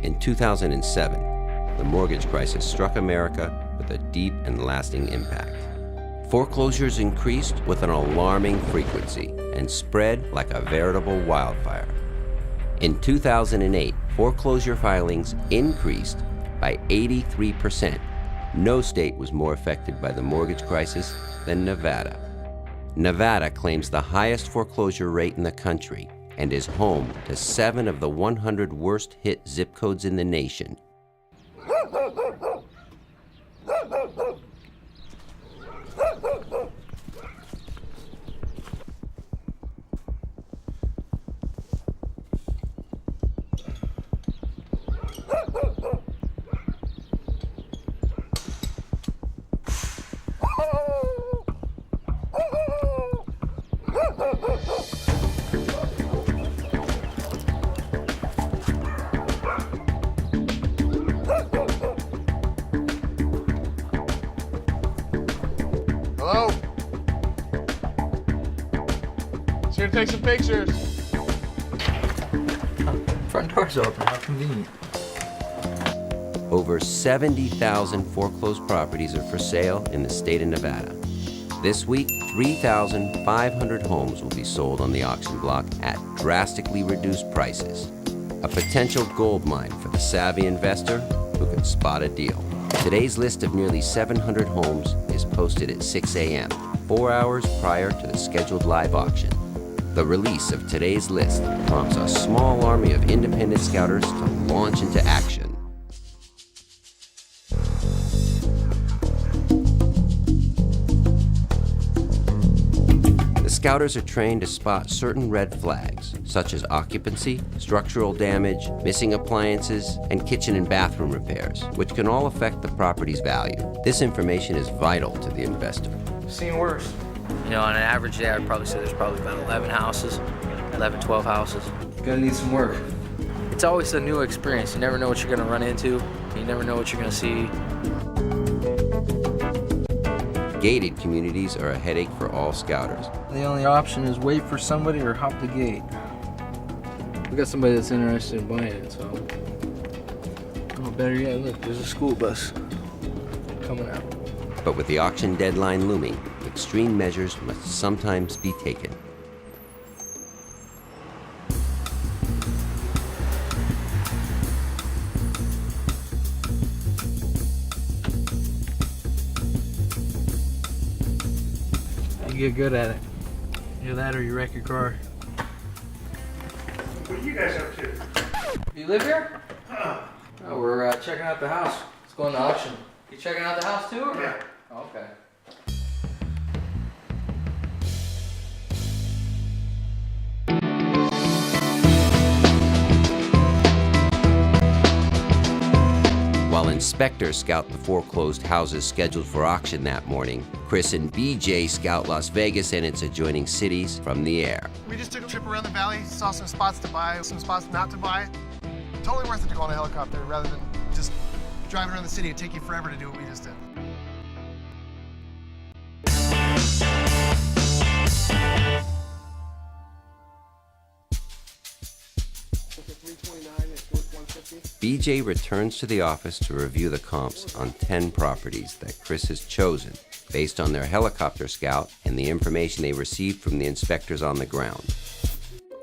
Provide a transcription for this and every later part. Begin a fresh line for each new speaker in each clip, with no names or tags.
In 2007, the mortgage crisis struck America with a deep and lasting impact. Foreclosures increased with an alarming frequency and spread like a veritable wildfire. In 2008, foreclosure filings increased by 83%. No state was more affected by the mortgage crisis than Nevada. Nevada claims the highest foreclosure rate in the country and is home to 7 of the 100 worst hit zip codes in the nation.
Hello? Just here to take some pictures.
Front door's open, how convenient.
Over 70,000 foreclosed properties are for sale in the state of Nevada. This week, 3,500 homes will be sold on the auction block at drastically reduced prices. A potential gold mine for the savvy investor who can spot a deal. Today's list of nearly 700 homes is posted at 6 a.m., 4 hours prior to the scheduled live auction. The release of today's list prompts a small army of independent scouters to launch into action. The scouters are trained to spot certain red flags, such as occupancy, structural damage, missing appliances, and kitchen and bathroom repairs, which can all affect the property's value. This information is vital to the investor.
Seen worse.
You know, on an average day, I'd probably say there's probably about 11 houses, 11, 12 houses.
Gonna need some work.
It's always a new experience. You never know what you're gonna run into. You never know what you're gonna see.
Gated communities are a headache for all scouters.
The only option is wait for somebody or hop the gate. We got somebody that's interested in buying it, so. Oh, better yet, look, there's a school bus coming out.
But with the auction deadline looming, extreme measures must sometimes be taken.
You get good at it. Either that or you wreck your car.
What are you guys up to?
You live here? Oh, we're checking out the house. It's going to auction. You checking out the house too? Or?
Yeah.
Oh, okay.
While inspectors scout the foreclosed houses scheduled for auction that morning, Chris and BJ scout Las Vegas and its adjoining cities from the air.
We just took a trip around the valley, saw some spots to buy, some spots not to buy. Totally worth it to go on a helicopter rather than just driving around the city. It'd take you forever to do what we just did.
BJ returns to the office to review the comps on 10 properties that Chris has chosen based on their helicopter scout and the information they received from the inspectors on the ground.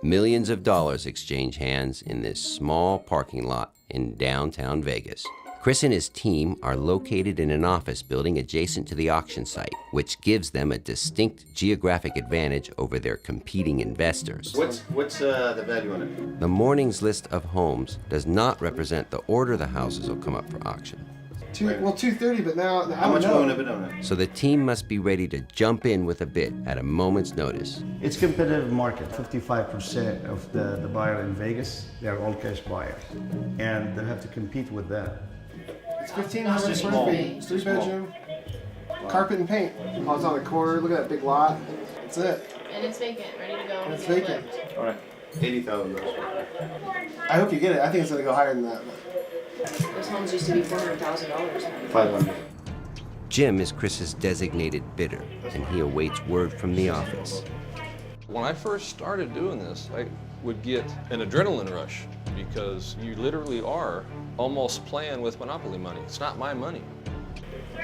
Millions of dollars exchange hands in this small parking lot in downtown Vegas. Chris and his team are located in an office building adjacent to the auction site, which gives them a distinct geographic advantage over their competing investors.
What's the value on it?
The morning's list of homes does not represent the order the houses will come up for auction.
230, but now I
How much
don't
going
know.
to bid on it?
So the team must be ready to jump in with a bid at a moment's notice.
It's competitive market. 55% of the buyer in Vegas, they are all cash buyers. And they have to compete with that.
It's 1,500 square feet, 3 bedroom, carpet and paint. Oh, it's on the corner. Look at that big lot. That's it.
And it's vacant, ready to go.
And it's
get
vacant.
flipped.
All right, $80,000.
I hope you get it. I think it's gonna go higher than that.
Those homes used to be $400,000.
500.
Jim is Chris's designated bidder, and he awaits word from the office.
When I first started doing this, I would get an adrenaline rush. because you literally are almost playing with monopoly money. It's not my money.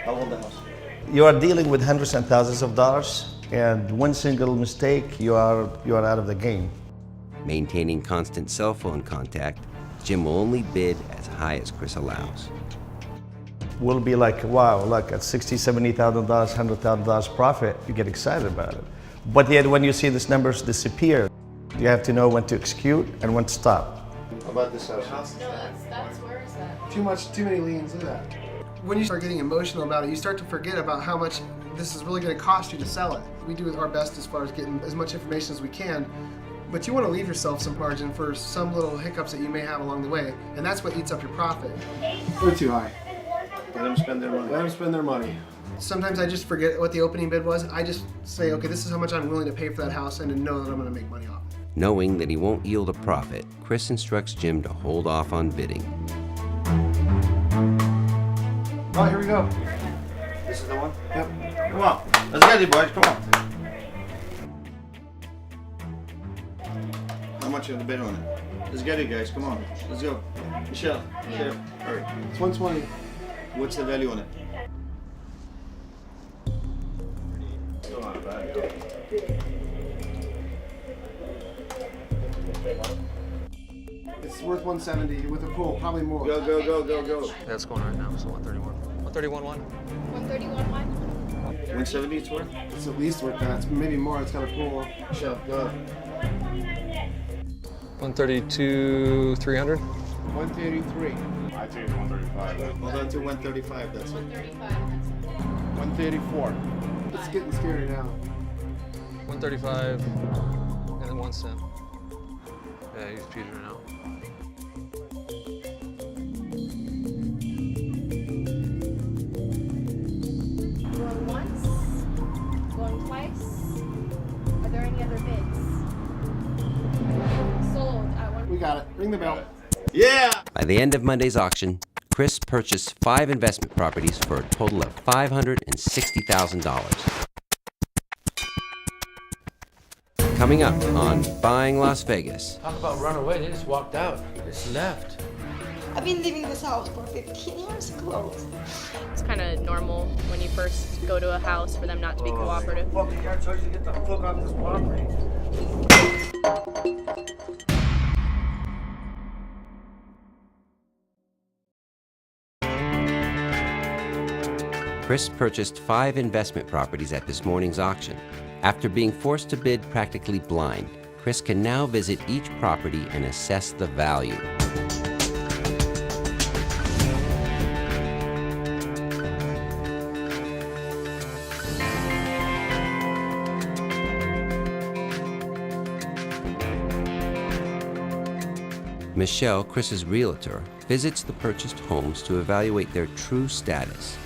How old the house?
You are dealing with hundreds and thousands of dollars, and one single mistake, you are out of the game.
Maintaining constant cell phone contact, Jim will only bid as high as Chris allows.
We'll be like, wow, look, at $60,000, $70,000, $100,000 profit, you get excited about it. But yet when you see these numbers disappear, you have to know when to execute and when to stop.
How about this house?
No, that's where is that?
Too many liens. Look at that. When you start getting emotional about it, you start to forget about how much this is really going to cost you to sell it. We do our best as far as getting as much information as we can, but you want to leave yourself some margin for some little hiccups that you may have along the way, and that's what eats up your profit. We're too high.
Let them spend their money.
Let them spend their money. Sometimes I just forget what the opening bid was. I just say, okay, this is how much I'm willing to pay for that house, and to know that I'm going to make money off it.
Knowing that he won't yield a profit, Chris instructs Jim to hold off on bidding.
Oh, here we go.
This is the one?
Yep.
Come on. Let's get it, boys. Come on. How much you have to bid on it? Let's get it, guys. Come on. Let's go. Michelle.
Yeah.
Hurry.
It's 120.
What's the value on it?
It's worth 170 with a pool, probably more.
Go, go, go, go, go.
That's going right now, so 131. 131 one.
131 one?
170 it's worth?
It's at least worth that. It's maybe more. It's got a pool.
Michelle, go.
132 300.
133.
I think it's 135.
Hold on to 135, that's it.
135.
134.
It's getting scary now.
135 and then 1 cent. Yeah, he's petering out.
Going once? Going twice? Are there any other bids? Sold at one.
We got it. Ring the bell.
Yeah!
By the end of Monday's auction, Chris purchased 5 investment properties for a total of $560,000. Coming up on Buying Las Vegas.
Talk about run away, they just walked out. They just left.
I've been living in this house for 15 years close.
It's kind of normal when you first go to a house for them not to be cooperative.
Fucking yard charge you to get the fuck off this property.
Chris purchased 5 investment properties at this morning's auction. After being forced to bid practically blind, Chris can now visit each property and assess the value. Michelle, Chris's realtor, visits the purchased homes to evaluate their true status.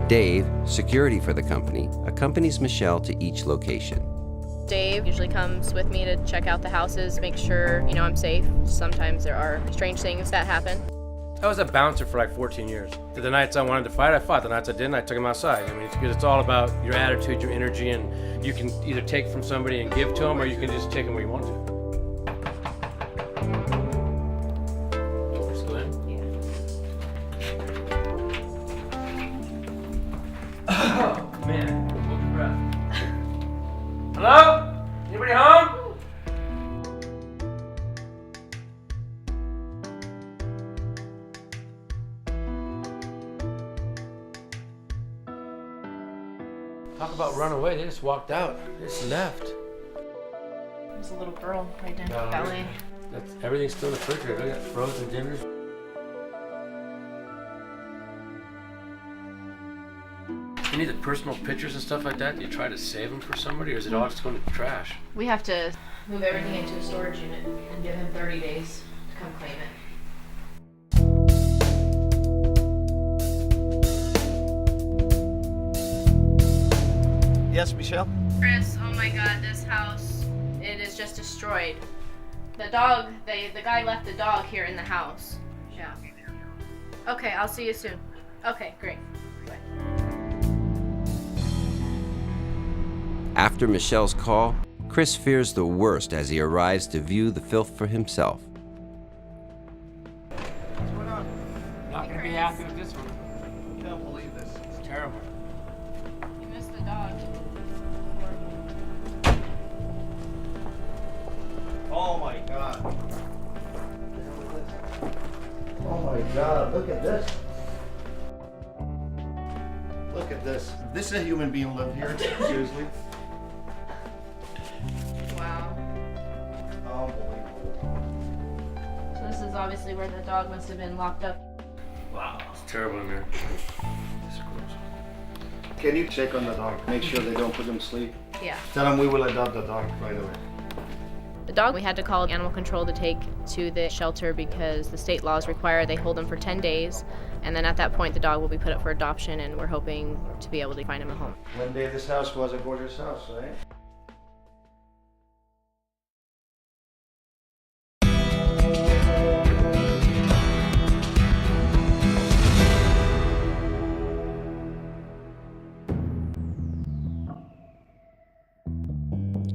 Dave, security for the company, accompanies Michelle to each location.
Dave usually comes with me to check out the houses, make sure, I'm safe. Sometimes there are strange things that happen.
I was a bouncer for like 14 years. The nights I wanted to fight, I fought. The nights I didn't, I took them outside. I mean, because it's all about your attitude, your energy, and you can either take from somebody and give to them, or you can just take them where you want to. Just go in. Oh, man. Hold your breath. Hello? Anybody home? Talk about run away, they just walked out. They just left.
There's a little girl right down
No,
the belly.
Everything's still in the refrigerator. They got frozen dinners. Any of the personal pictures and stuff like that, do you try to save them for somebody, or is it all just going to the trash?
We have to move everything into a storage unit and give him 30 days to come claim it.
Yes, Michelle?
Chris, oh my God, this house, it is just destroyed. The dog, the guy left the dog here in the house. Yeah. Okay, I'll see you soon. Okay, great. Bye.
After Michelle's call, Chris fears the worst as he arrives to view the filth for himself.
happy with this one.
I can't believe this.
It's terrible.
You missed the dog.
Oh my God. Oh my God, look at this. Look at this. This is a human being live here, seriously.
Wow.
Unbelievable.
So this is obviously where the dog must have been locked up.
Wow, it's terrible in there. It's gross.
Can you check on the dog? Make sure they don't put them to sleep.
Yeah.
Tell them we will adopt the dog right away.
The dog, we had to call animal control to take to the shelter because the state laws require they hold him for 10 days. And then at that point, the dog will be put up for adoption, and we're hoping to be able to find him a home.
One day this house was a gorgeous house, right?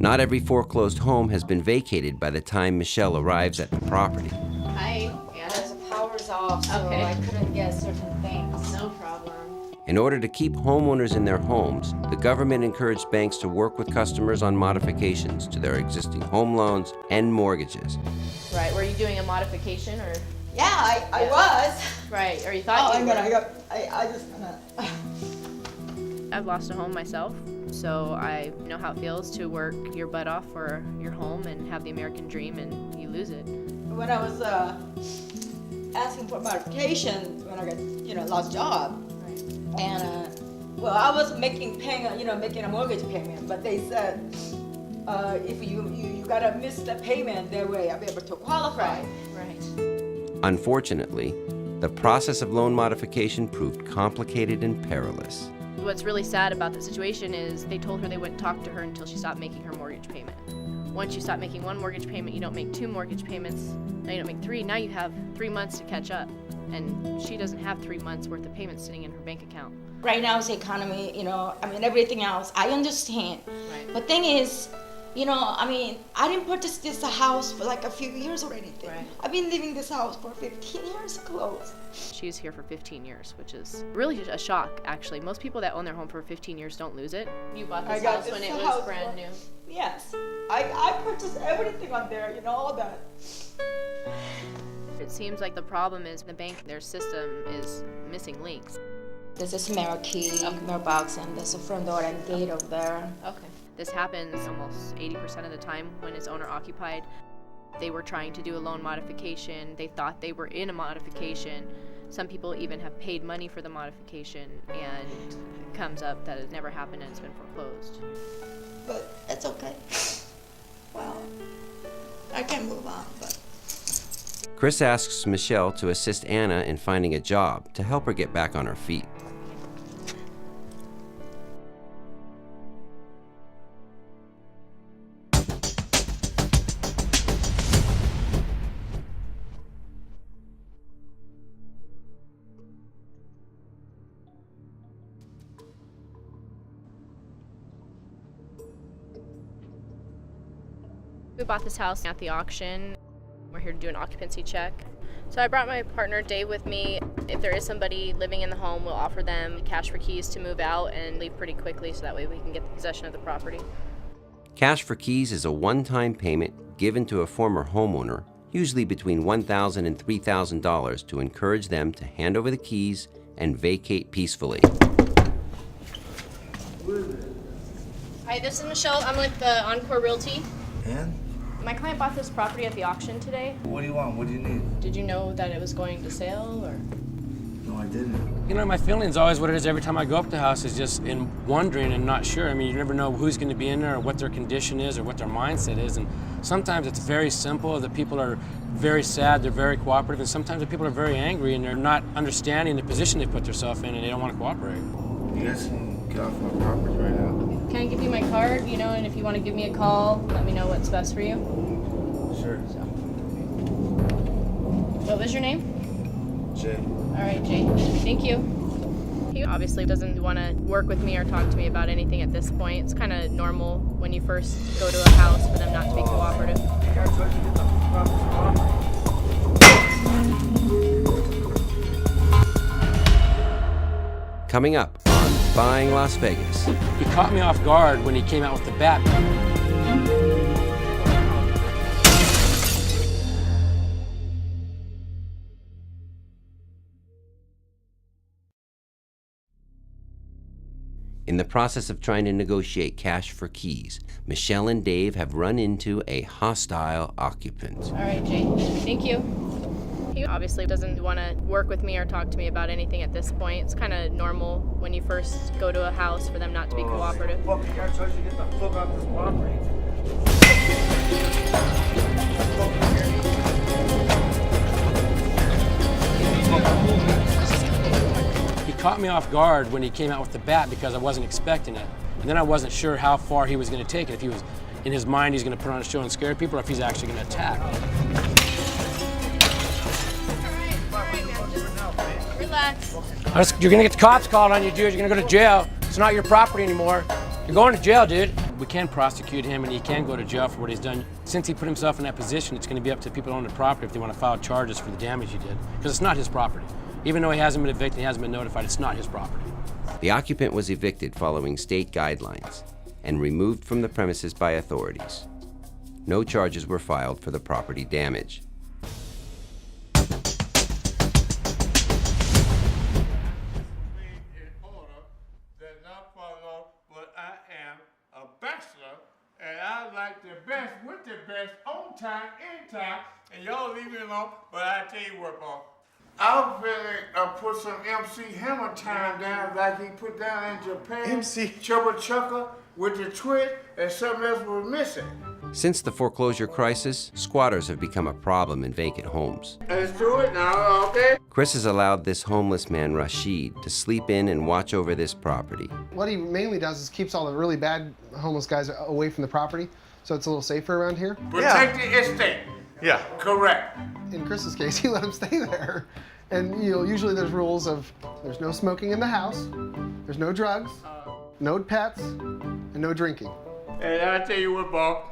Not every foreclosed home has been vacated by the time Michelle arrives at the property.
Hi. Yeah.
The power's off, so
Okay.
I couldn't get certain things.
No problem.
In order to keep homeowners in their homes, the government encouraged banks to work with customers on modifications to their existing home loans and mortgages.
Right. Were you doing a modification or?
Yeah, I was.
Right. Or you thought you were?
I just gonna.
I've lost a home myself, so I know how it feels to work your butt off for your home and have the American dream, and you lose it.
When I was asking for modification, when I got, lost job,
Right.
and well, I was making payment, making a mortgage payment, but they said if you gotta miss the payment, that way I'll be able to qualify.
Right.
Unfortunately, the process of loan modification proved complicated and perilous.
What's really sad about the situation is they told her they wouldn't talk to her until she stopped making her mortgage payment. Once you stop making one mortgage payment, you don't make 2 mortgage payments, now you don't make 3, now you have 3 months to catch up. And she doesn't have 3 months worth of payments sitting in her bank account.
Right now, it's the economy, everything else, I understand.
Right.
But thing is, I didn't purchase this house for like a few years or anything.
Right.
I've been living this house for 15 years close.
She was here for 15 years, which is really a shock, actually. Most people that own their home for 15 years don't lose it. You bought
I
this
got
house
this
when it
house
was brand
for-
new.
Yes, I purchased everything on there, all that.
It seems like the problem is the bank, their system is missing links.
There's a mirror key, mailbox, and there's a front door and gate over there.
Okay. This happens almost 80% of the time when it's owner occupied. They were trying to do a loan modification. They thought they were in a modification. Some people even have paid money for the modification, and it comes up that it never happened and it's been foreclosed.
But that's okay. Well, I can move on, but.
Chris asks Michelle to assist Anna in finding a job to help her get back on her feet.
We bought this house at the auction. We're here to do an occupancy check. So I brought my partner Dave with me. If there is somebody living in the home, we'll offer them cash for keys to move out and leave pretty quickly so that way we can get possession of the property.
Cash for keys is a one-time payment given to a former homeowner, usually between $1,000 and $3,000, to encourage them to hand over the keys and vacate peacefully.
Hi, this is Michelle. I'm with the Encore Realty.
And?
My client bought this property at the auction today.
What do you want? What do you need?
Did you know that it was going to sale, or?
No, I didn't.
My feeling's always what it is every time I go up to the house is just in wondering and not sure. You never know who's going to be in there or what their condition is or what their mindset is. And sometimes it's very simple. The people are very sad, they're very cooperative, and sometimes the people are very angry and they're not understanding the position they put themselves in and they don't want to cooperate.
You guys can get off my property right now.
Can I give you my card, and if you want to give me a call, let me know what's best for you?
Sure.
What was your name?
Jay.
All right, Jay. Thank you. He obviously doesn't want to work with me or talk to me about anything at this point. It's kind of normal when you first go to a house for them not to be cooperative.
Coming up on Buying Las Vegas.
He caught me off guard when he came out with the bat.
In the process of trying to negotiate cash for keys, Michelle and Dave have run into a hostile occupant.
All right, Jay. Thank you. He obviously doesn't want to work with me or talk to me about anything at this point. It's kind of normal when you first go to a house for them not to be cooperative.
Fucking guy tries to get the fuck off this property.
He caught me off guard when he came out with the bat because I wasn't expecting it. And then I wasn't sure how far he was going to take it. If he was, in his mind, he's going to put on a show and scare people, or if he's actually going to attack.
Relax.
You're going to get the cops called on you, dude. You're going to go to jail. It's not your property anymore. You're going to jail, dude. We can prosecute him, and he can go to jail for what he's done. Since he put himself in that position, it's going to be up to people who own the property if they want to file charges for the damage he did, because it's not his property. Even though he hasn't been evicted, he hasn't been notified, it's not his property.
The occupant was evicted following state guidelines and removed from the premises by authorities. No charges were filed for the property damage.
And I like the best with the best, on time, in time, and y'all leave me alone, but I tell you what, boss. I'm finna put some MC Hammer time down like he put down in Japan.
MC
Chubba Chucker with the twist, and something else was missing.
Since the foreclosure crisis, squatters have become a problem in vacant homes.
Let's do it now, okay?
Chris has allowed this homeless man, Rashid, to sleep in and watch over this property.
What he mainly does is keeps all the really bad homeless guys away from the property, so it's a little safer around here.
Protect the estate.
Yeah.
Correct.
In Chris's case, he let him stay there. And usually there's rules of there's no smoking in the house, there's no drugs, no pets, and no drinking.
And I tell you what, boss,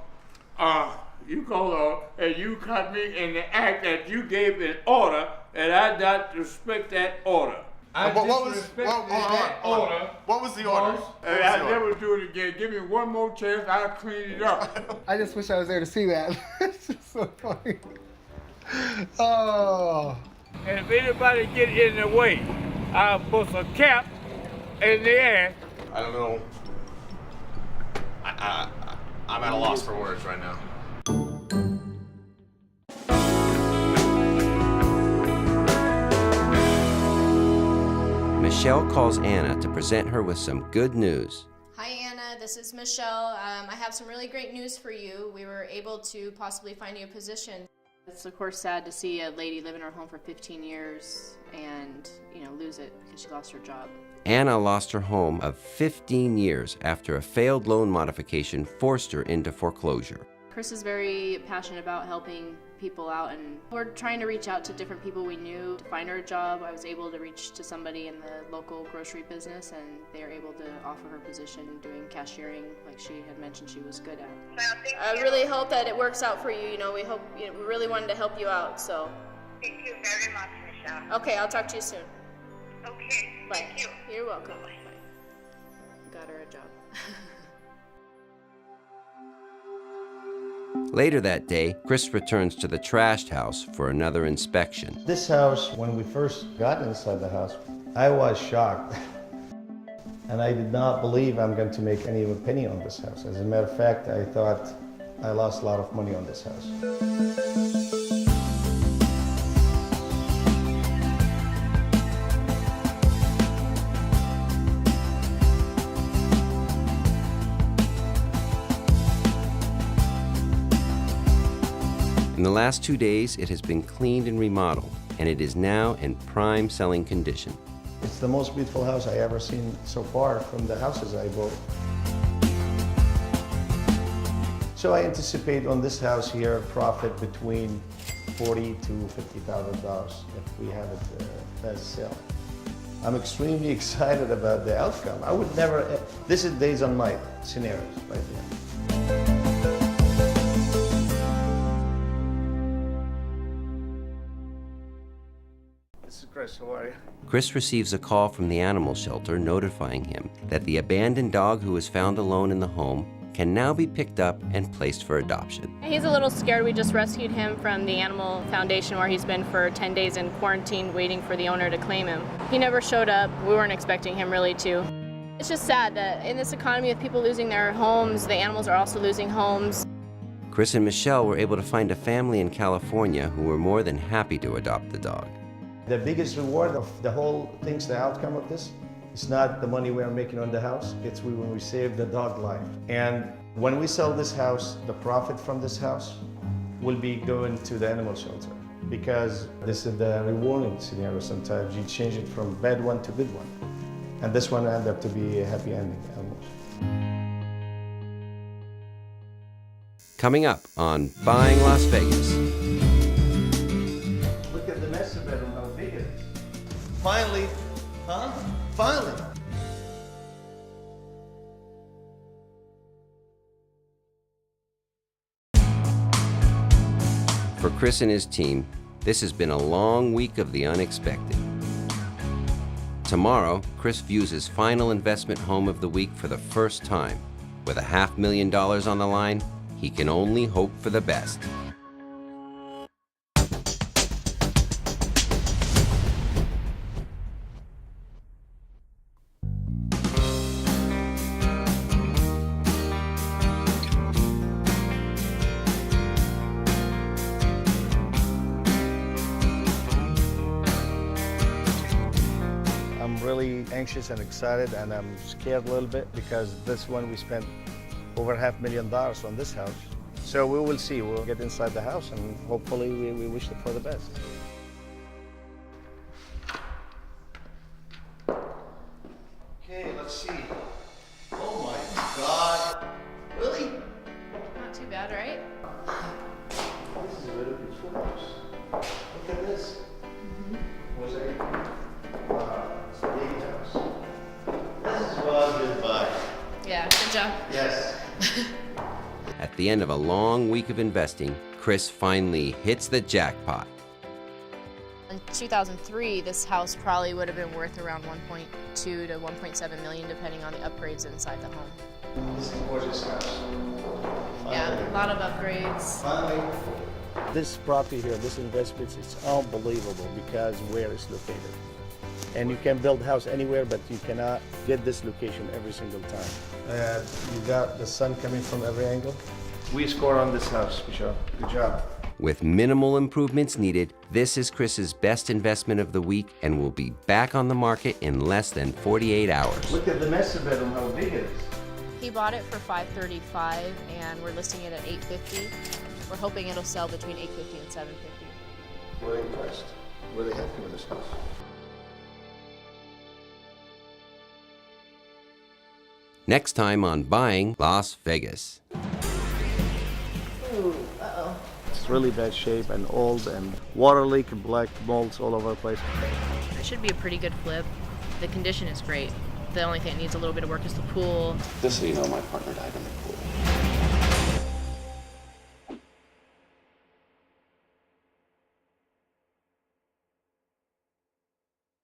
you called on and you caught me in the act that you gave an order, and I not respect that order.
What was the order?
And I'll never do it again. Give me one more chance, I'll clean it up.
I just wish I was there to see that. It's just so funny. Oh.
And if anybody get in the way, I'll put a cap in the air.
I don't know. I'm at a loss for words right now.
Michelle calls Anna to present her with some good news.
Hi, Anna. This is Michelle. I have some really great news for you. We were able to possibly find you a position. It's of course sad to see a lady live in her home for 15 years and, lose it because she lost her job.
Anna lost her home of 15 years after a failed loan modification forced her into foreclosure.
Chris is very passionate about helping people out, and we're trying to reach out to different people we knew to find her a job. I was able to reach to somebody in the local grocery business, and they were able to offer her position doing cashiering like she had mentioned she was good at. I really hope that it works out for you. We hope, we really wanted to help you out, so.
Thank you very much, Michelle.
Okay, I'll talk to you soon.
Okay,
Bye.
thank you.
You're welcome. Bye. Got her a job.
Later that day, Chris returns to the trashed house for another inspection.
This house, when we first got inside the house, I was shocked. And I did not believe I'm going to make any opinion on this house. As a matter of fact, I thought I lost a lot of money on this house.
In the last 2 days, it has been cleaned and remodeled, and it is now in prime selling condition.
It's the most beautiful house I ever seen so far from the houses I bought. So I anticipate on this house here a profit between $40,000 to $50,000 if we have it fast sale. I'm extremely excited about the outcome. I would never, this is days on my scenarios right there. This is Chris. How are you?
Chris receives a call from the animal shelter notifying him that the abandoned dog who was found alone in the home can now be picked up and placed for adoption.
He's a little scared. We just rescued him from the Animal Foundation where he's been for 10 days in quarantine waiting for the owner to claim him. He never showed up. We weren't expecting him really to. It's just sad that in this economy with people losing their homes, the animals are also losing homes.
Chris and Michelle were able to find a family in California who were more than happy to adopt the dog.
The biggest reward of the whole thing's the outcome of this. It's not the money we are making on the house, it's when we save the dog life. And when we sell this house, the profit from this house will be going to the animal shelter. Because this is the rewarding scenario sometimes. You change it from bad one to good one. And this one ended up to be a happy ending almost.
Coming up on Buying Las Vegas.
Look at the master bedroom, how big it is. Finally, huh? Finally.
For Chris and his team, this has been a long week of the unexpected. Tomorrow, Chris views his final investment home of the week for the first time. With $500,000 on the line, he can only hope for the best.
I'm really anxious and excited, and I'm scared a little bit because this one we spent over $500,000 on this house. So we will see. We'll get inside the house and hopefully we wish it for the best. Okay, let's see. Oh my God. Really?
Not too bad, right?
This is a really beautiful house. Look at this. Koussay. Wow, it's a big house. This is well goodbye.
Yeah, good job.
Yes.
At the end of a long week of investing, Chris finally hits the jackpot.
In 2003, this house probably would have been worth around 1.2 to 1.7 million, depending on the upgrades inside the home.
This is a gorgeous house.
Yeah, a lot of upgrades.
Finally. This property here, this investment, is unbelievable because where it's located. And you can build a house anywhere, but you cannot get this location every single time. You got the sun coming from every angle. We score on this house, Michelle. Good job.
With minimal improvements needed, this is Chris's best investment of the week and will be back on the market in less than 48 hours.
Look at the master bedroom, how big it is.
He bought it for $535, and we're listing it at $850. We're hoping it'll sell between $850 and $750.
We're impressed. Really happy with this house.
Next time on Buying Las Vegas.
Ooh, uh-oh.
It's really bad shape and old and water leak and black molds all over the place.
It should be a pretty good flip. The condition is great. The only thing that needs a little bit of work is the pool.
Just so you know, my partner died in the pool.